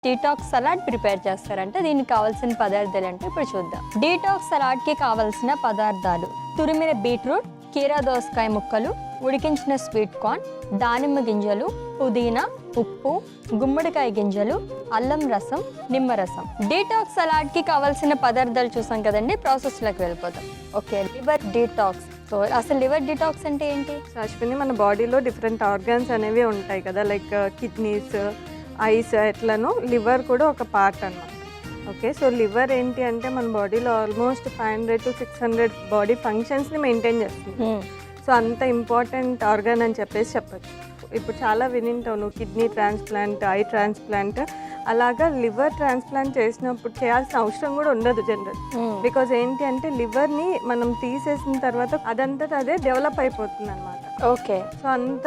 Detox salad prepare చేస్తారంటే దీనికి కావాల్సిన పదార్థాలు అంటే ఇప్పుడు చూద్దాం. డీటాక్స్ సలాడ్ కి కావాల్సిన పదార్థాలు: తురిమిన బీట్రూట్, కీరా దోసకాయ ముక్కలు, ఉడికించిన స్వీట్ కార్న్, దానిమ్మ గింజలు, పుదీనా, ఉప్పు, గుమ్మడికాయ గింజలు, అల్లం రసం, నిమ్మరసం. డీటాక్స్ సలాడ్ కి కావాల్సిన పదార్థాలు చూసాం కదండి, ప్రాసెస్ లోకి వెళ్ళిపోతాం. Okay, liver detox. సో అసలు లివర్ డీటాక్స్ అంటే ఏంటి? అశ్విని, మన బాడీలో డిఫరెంట్ ఆర్గాన్స్ అనేవి ఉంటాయి కదా, లైక్ కిడ్నీస్, ఐస్, ఎట్లను లివర్ కూడా ఒక పార్ట్ అన్నమాట. ఓకే, సో లివర్ ఏంటి అంటే మన బాడీలో ఆల్మోస్ట్ 500 to 600 బాడీ ఫంక్షన్స్ని మెయింటైన్ చేస్తుంది. సో అంత ఇంపార్టెంట్ ఆర్గాన్ అని చెప్పొచ్చు. ఇప్పుడు చాలా వినింటావు నువ్వు, కిడ్నీ ట్రాన్స్ప్లాంట్, ఐ ట్రాన్స్ప్లాంట్, అలాగా లివర్ ట్రాన్స్ప్లాంట్ చేసినప్పుడు చేయాల్సిన అవసరం కూడా ఉండదు జనరల్. బికాజ్ ఏంటి అంటే లివర్ని మనం తీసేసిన తర్వాత అదంతా అదే డెవలప్ అయిపోతుంది అనమాట. ఓకే, సో అంత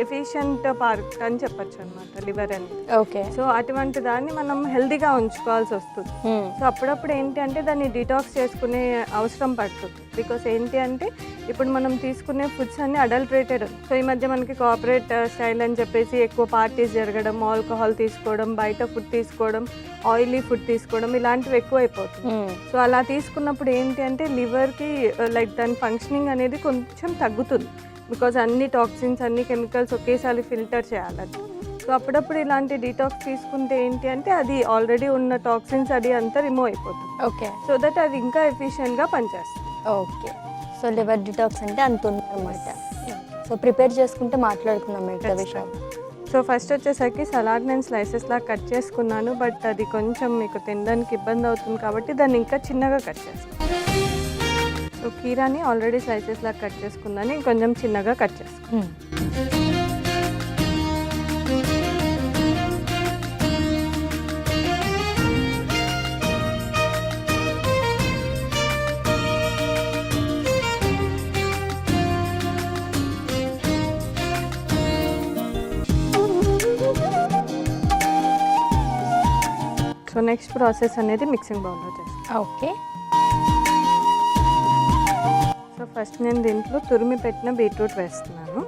ఎఫిషియంట్ పార్ట్ అని చెప్పచ్చు అనమాట లివర్ అనేది. ఓకే, సో అటువంటి దాన్ని మనం హెల్తీగా ఉంచుకోవాల్సి వస్తుంది. సో అప్పుడప్పుడు ఏంటి అంటే దాన్ని డిటాక్స్ చేసుకునే అవసరం పడుతుంది. బికాస్ ఏంటి అంటే ఇప్పుడు మనం తీసుకునే ఫుడ్స్ అన్ని అడల్ట్రేటెడ్. సో ఈ మధ్య మనకి కార్పొరేట్ స్టైల్ అని చెప్పేసి ఎక్కువ పార్టీస్ జరగడం, ఆల్కహాల్ తీసుకోవడం, బయట ఫుడ్ తీసుకోవడం, ఆయిలీ ఫుడ్ తీసుకోవడం, ఇలాంటివి ఎక్కువ అయిపోతుంది. సో అలా తీసుకున్నప్పుడు ఏంటి అంటే లివర్కి లైక్ దాని ఫంక్షనింగ్ అనేది కొంచెం తగ్గుతుంది. బికాజ్ అన్ని టాక్సిన్స్, అన్ని కెమికల్స్ ఒకేసారి ఫిల్టర్ చేయాలి. సో అప్పుడప్పుడు ఇలాంటి డీటాక్స్ తీసుకుంటే ఏంటి అంటే అది ఆల్రెడీ ఉన్న టాక్సిన్స్ అది అంతా రిమూవ్ అయిపోతుంది. ఓకే, సో దట్ అది ఇంకా ఎఫిషియెంట్గా పనిచేస్తుంది. ఓకే, సో లివర్ డీటాక్స్ అంటే అంత ఉందన్నమాట. సో ప్రిపేర్ చేసుకుంటే మాట్లాడుకున్నాం మిగతా విషయం. సో ఫస్ట్ వచ్చేసరికి సలాడ్ నేను స్లైసెస్ లాగా కట్ చేసుకున్నాను, బట్ అది కొంచెం మీకు తినడానికి ఇబ్బంది అవుతుంది కాబట్టి దాన్ని ఇంకా చిన్నగా కట్ చేస్తాను. సో కీరాని ఆల్రెడీ స్లైసెస్ లాగా కట్ చేసుకున్నాను, ఇంకొంచెం చిన్నగా కట్ చేసుకున్నాను. సో నెక్స్ట్ ప్రాసెస్ అనేది మిక్సింగ్ బౌల్లో చేస్తాను. ఓకే, సో ఫస్ట్ నేను దీంట్లో తురిమి పెట్టిన బీట్రూట్ వేస్తున్నాను.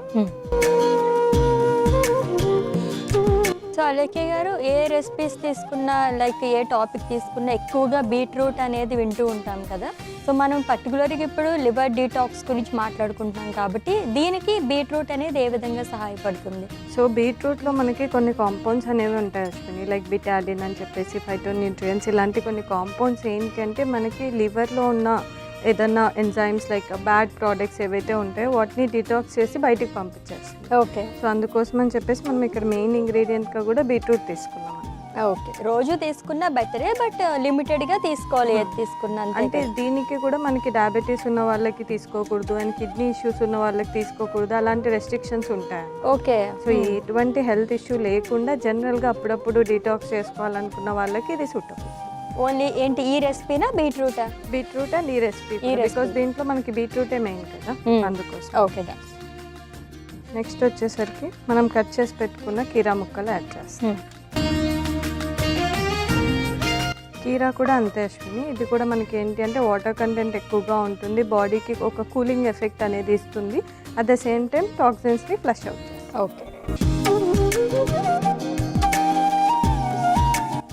సో అలేఖ్య గారు, ఏ రెసిపీస్ తీసుకున్నా, లైక్ ఏ టాపిక్ తీసుకున్నా ఎక్కువగా బీట్రూట్ అనేది వింటూ ఉంటాం కదా. సో మనం పర్టికులర్గా ఇప్పుడు లివర్ డీటాక్స్ గురించి మాట్లాడుకుంటున్నాం కాబట్టి దీనికి బీట్రూట్ అనేది ఏ విధంగా సహాయపడుతుంది? సో బీట్రూట్లో మనకి కొన్ని కాంపౌండ్స్ అనేవి ఉంటాయి అశ్విని, లైక్ బిటాలిన్ అని చెప్పేసి, ఫైటోన్యూట్రియన్స్, ఇలాంటి కొన్ని కాంపౌండ్స్ ఏంటి అంటే మనకి లివర్లో ఉన్న ఏదన్నా ఎంజైమ్స్ లైక్ బ్యాడ్ ప్రోడక్ట్స్ ఏవైతే ఉంటాయో వాటిని డిటాక్స్ చేసి బయటికి పంపించేస్తుంది. ఓకే, సో అందుకోసం అని చెప్పేసి మనం ఇక్కడ మెయిన్ ఇంగ్రీడియంట్గా కూడా బీట్రూట్ తీసుకున్నాం. ఓకే, రోజు తీసుకున్నా బెటరే, బట్ లిమిటెడ్గా తీసుకోవాలి. ఏది తీసుకున్నా అంటే దీనికి కూడా మనకి డయాబెటీస్ ఉన్న వాళ్ళకి తీసుకోకూడదు, అండ్ కిడ్నీ ఇష్యూస్ ఉన్న వాళ్ళకి తీసుకోకూడదు, అలాంటి రెస్ట్రిక్షన్స్ ఉంటాయి. ఓకే, సో ఎటువంటి హెల్త్ ఇష్యూ లేకుండా జనరల్గా అప్పుడప్పుడు డిటాక్స్ చేసుకోవాలనుకున్న వాళ్ళకి ఇది సూటబుల్. ఓన్లీ ఏంటి ఈ రెసిపీనా బీట్రూటా? బీట్రూట్ అండ్ ఈ రెసిపీ, బికాస్ దీంట్లో మనకి బీట్రూటే మెయిన్ కదా, అందుకోసం. ఓకే, నెక్స్ట్ వచ్చేసరికి మనం కట్ చేసి పెట్టుకున్న కీరా ముక్కలు యాడ్ చేస్తాం. కీరా కూడా అంతే అశ్విని, ఇది కూడా మనకి ఏంటి అంటే వాటర్ కంటెంట్ ఎక్కువగా ఉంటుంది, బాడీకి ఒక కూలింగ్ ఎఫెక్ట్ అనేది ఇస్తుంది, అట్ ద సేమ్ టైం టాక్సిన్స్ని ఫ్లష్ అవుట్ చేస్తుంది. ఓకే,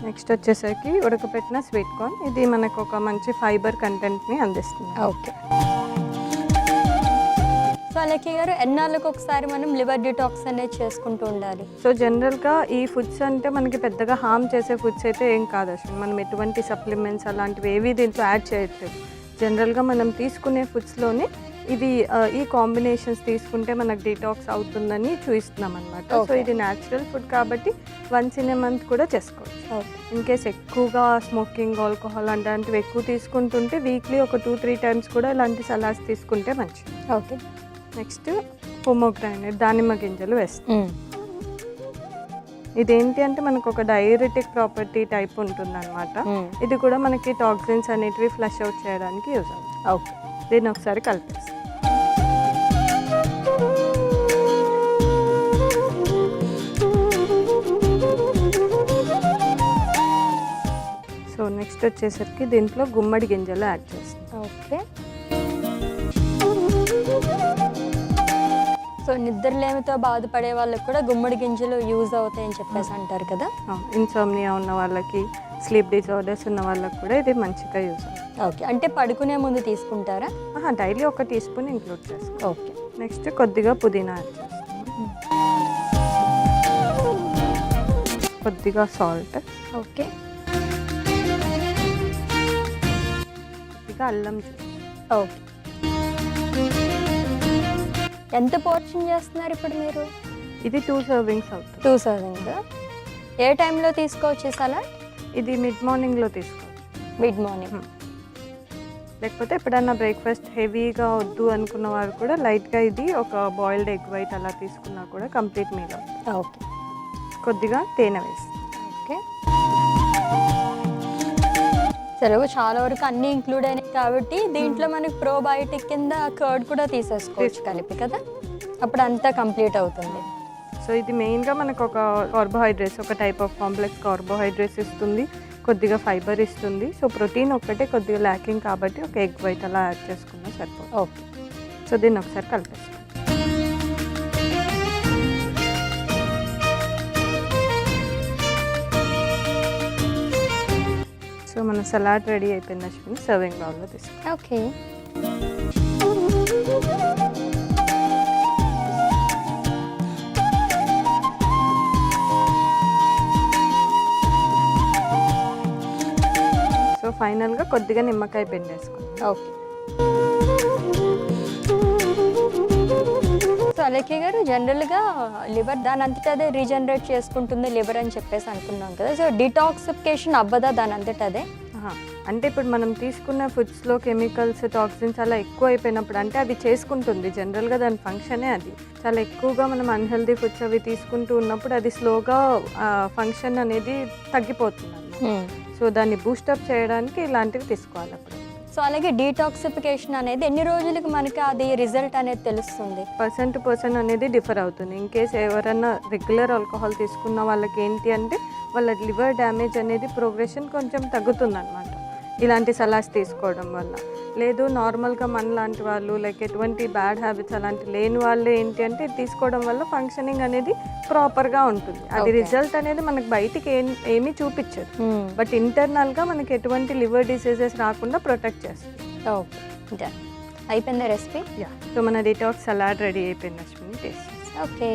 నెక్స్ట్ వచ్చేసరికి ఉడకపెట్టిన స్వీట్ కార్న్, ఇది మనకు ఒక మంచి ఫైబర్ కంటెంట్ని అందిస్తుంది. ఓకే, సో అలేఖ్య గారు, ఎన్నాళ్ళకి ఒకసారి మనం లివర్ డిటాక్స్ అనేది చేసుకుంటూ ఉండాలి? సో జనరల్గా ఈ ఫుడ్స్ అంటే మనకి పెద్దగా హార్మ్ చేసే ఫుడ్స్ అయితే ఏం కాదు అసలు, మనం ఎటువంటి సప్లిమెంట్స్ అలాంటివి ఏవి దీంట్లో యాడ్ చేయట్లేదు. జనరల్గా మనం తీసుకునే ఫుడ్స్లోనే ఇవి ఈ కాంబినేషన్స్ తీసుకుంటే మనకు డిటాక్స్ అవుతుందని చూపిస్తున్నాం అనమాట. సో ఇది న్యాచురల్ ఫుడ్ కాబట్టి వన్స్ ఇన్ ఏ మంత్ కూడా చేసుకోవచ్చు. ఇన్ కేస్ ఎక్కువగా స్మోకింగ్, ఆల్కహాల్ అలాంటివి ఎక్కువ తీసుకుంటుంటే వీక్లీ ఒక 2-3 టైమ్స్ కూడా ఇలాంటి సలాడ్స్ తీసుకుంటే మంచిది. ఓకే, నెక్స్ట్ పొమోగ్రానైట్, దానిమ్మ గింజలు వేస్తాం. ఇదేంటి అంటే మనకు ఒక డైరెటిక్ ప్రాపర్టీ టైప్ ఉంటుంది అనమాట. ఇది కూడా మనకి టాక్సిన్స్ అనేటివి ఫ్లష్ అవుట్ చేయడానికి యూజ్ అవుతుంది. ఓకే, దీన్ని ఒకసారి కలిపేస్తాం. సో నెక్స్ట్ వచ్చేసరికి దీంట్లో గుమ్మడి గింజలు యాడ్ చేస్తాం. ఓకే, సో నిద్రలేమితో బాధపడే వాళ్ళకి కూడా గుమ్మడి గింజలు యూజ్ అవుతాయని చెప్పేసి అంటారు కదా. ఇన్సోమ్నియా ఉన్న వాళ్ళకి, స్లీప్ డిజార్డర్స్ ఉన్న వాళ్ళకి కూడా ఇది మంచిగా యూజ్ అవుతుంది. ఓకే, అంటే పడుకునే ముందు తీసుకుంటారా? డైలీ 1 టీ స్పూన్ ఇంక్లూడ్ చేసుకో. ఓకే. నెక్స్ట్ కొద్దిగా పుదీనా యాడ్ చేస్తాము, కొద్దిగా సాల్ట్, ఓకే, కొద్దిగా అల్లం జ్యూస్. ఓకే. ఎంత పోర్షన్ చేస్తున్నారు ఇప్పుడు మీరు? ఇది 2 సర్వింగ్స్ అవుతుంది. 2 సర్వింగ్. ఏ టైంలో తీసుకోవచ్చు సలాడ్? ఇది మిడ్ మార్నింగ్లో తీసుకోవచ్చు. Mid morning. లేకపోతే ఎప్పుడన్నా బ్రేక్ఫాస్ట్ హెవీగా వద్దు అనుకున్న వారు కూడా లైట్గా ఇది ఒక బాయిల్డ్ ఎగ్ వైట్ అలా తీసుకున్నా కూడా కంప్లీట్ మీల్ అవుతుంది. ఓకే. కొద్దిగా తేనె వేసి. ఓకే. సరే, చాలా వరకు అన్నీ ఇంక్లూడ్ అయినాయి కాబట్టి దీంట్లో మనకి ప్రోబయోటిక్ కింద కర్డ్ కూడా తీసేసుకోవచ్చు కలిపి కదా, అప్పుడు అంతా కంప్లీట్ అవుతుంది. సో ఇది మెయిన్గా మనకు ఒక కార్బోహైడ్రేట్స్, ఒక టైప్ ఆఫ్ కాంప్లెక్స్ కార్బోహైడ్రేట్స్ ఇస్తుంది, కొద్దిగా ఫైబర్ ఇస్తుంది. సో ప్రోటీన్ ఒక్కటే కొద్దిగా ల్యాకింగ్ కాబట్టి ఒక ఎగ్ వైట్ అలా యాడ్ చేసుకున్నా సరిపోతుంది. ఓకే. సో దీన్ని ఒకసారి కలిపేస్తాం. సో మన సలాడ్ రెడీ అయిపోయింది అశ్విని, సర్వింగ్ బౌల్లో తీసుకుంటాం. ఓకే. సో ఫైనల్గా కొద్దిగా నిమ్మకాయ పిండేసుకుంటాం. ఓకే. సో అలేఖ్య గారు, జనరల్గా లివర్ దాని అంతటా అదే రీజనరేట్ చేసుకుంటుంది లివర్ అని చెప్పేసి అనుకున్నాం కదా, సో డిటాక్సిఫికేషన్ అవ్వదా దాని అంతటా అదే? అంటే ఇప్పుడు మనం తీసుకున్న ఫుడ్స్లో కెమికల్స్, టాక్సిన్స్ అలా ఎక్కువ అయిపోయినప్పుడు అంటే అది చేసుకుంటుంది. జనరల్గా దాని ఫంక్షనే అది. చాలా ఎక్కువగా మనం అన్హెల్దీ ఫుడ్స్ అవి తీసుకుంటూ ఉన్నప్పుడు అది స్లోగా ఫంక్షన్ అనేది తగ్గిపోతుంది అన్నమాట. సో దాన్ని బూస్టప్ చేయడానికి ఇలాంటివి తీసుకోవాలి అప్పుడు. సో అలాగే డీటాక్సిఫికేషన్ అనేది ఎన్ని రోజులకు మనకి అది రిజల్ట్ అనేది తెలుస్తుంది? పర్సన్ టు పర్సన్ అనేది డిఫర్ అవుతుంది. ఇన్ కేస్ ఎవరైనా రెగ్యులర్ ఆల్కహాల్ తీసుకున్న వాళ్ళకి ఏంటి అంటే వాళ్ళ లివర్ డ్యామేజ్ అనేది ప్రోగ్రెషన్ కొంచెం తగ్గుతుంది అనమాట ఇలాంటి సలాడ్స్ తీసుకోవడం వల్ల. లేదు నార్మల్గా మన లాంటి వాళ్ళు లైక్ ఎటువంటి బ్యాడ్ హ్యాబిట్స్ అలాంటి లేని వాళ్ళు ఏంటి అంటే తీసుకోవడం వల్ల ఫంక్షనింగ్ అనేది ప్రాపర్గా ఉంటుంది. అది రిజల్ట్ అనేది మనకు బయటికి ఏమీ చూపించదు, బట్ ఇంటర్నల్గా మనకి ఎటువంటి లివర్ డిసీజెస్ రాకుండా ప్రొటెక్ట్ చేస్తుంది. ఓకే, అయిపోయిందా రెసిపీ? సో మన డిటాక్స్ సలాడ్ రెడీ అయిపోయింది Ashwini, taste. Okay.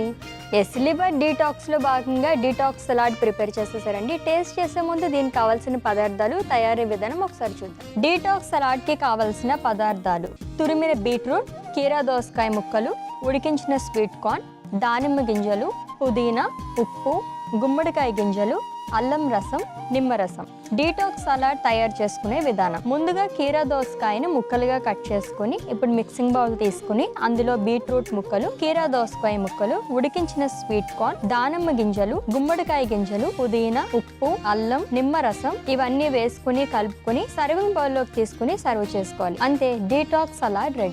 Yes, liver డీటాక్స్లో భాగంగా డీటాక్స్ సలాడ్ ప్రిపేర్ చేసేసారండి. టేస్ట్ చేసే ముందు దీనికి కావాల్సిన పదార్థాలు, తయారీ విధానం ఒకసారి చూద్దాం. డీటాక్స్ సలాడ్కి కావాల్సిన పదార్థాలు: తురిమిన బీట్రూట్, కీరా దోసకాయ ముక్కలు, ఉడికించిన స్వీట్ కార్న్, దానిమ్మ గింజలు, పుదీనా, ఉప్పు, గుమ్మడికాయ గింజలు, అల్లం రసం, నిమ్మరసం. డీటాక్స్ సలాడ్ తయారు చేసుకునే విధానం: ముందుగా కీరా దోసకాయని ముక్కలుగా కట్ చేసుకుని ఇప్పుడు మిక్సింగ్ బౌల్ తీసుకుని అందులో బీట్రూట్ ముక్కలు, కీరా దోసకాయ ముక్కలు, ఉడికించిన స్వీట్ కార్న్, దానిమ్మ గింజలు, గుమ్మడికాయ గింజలు, పుదీనా, ఉప్పు, అల్లం, నిమ్మరసం ఇవన్నీ వేసుకుని కలుపుకొని సర్వింగ్ బౌల్లోకి తీసుకుని సర్వ్ చేసుకోవాలి. అంతే, డీటాక్స్ సలాడ్ రెడీ.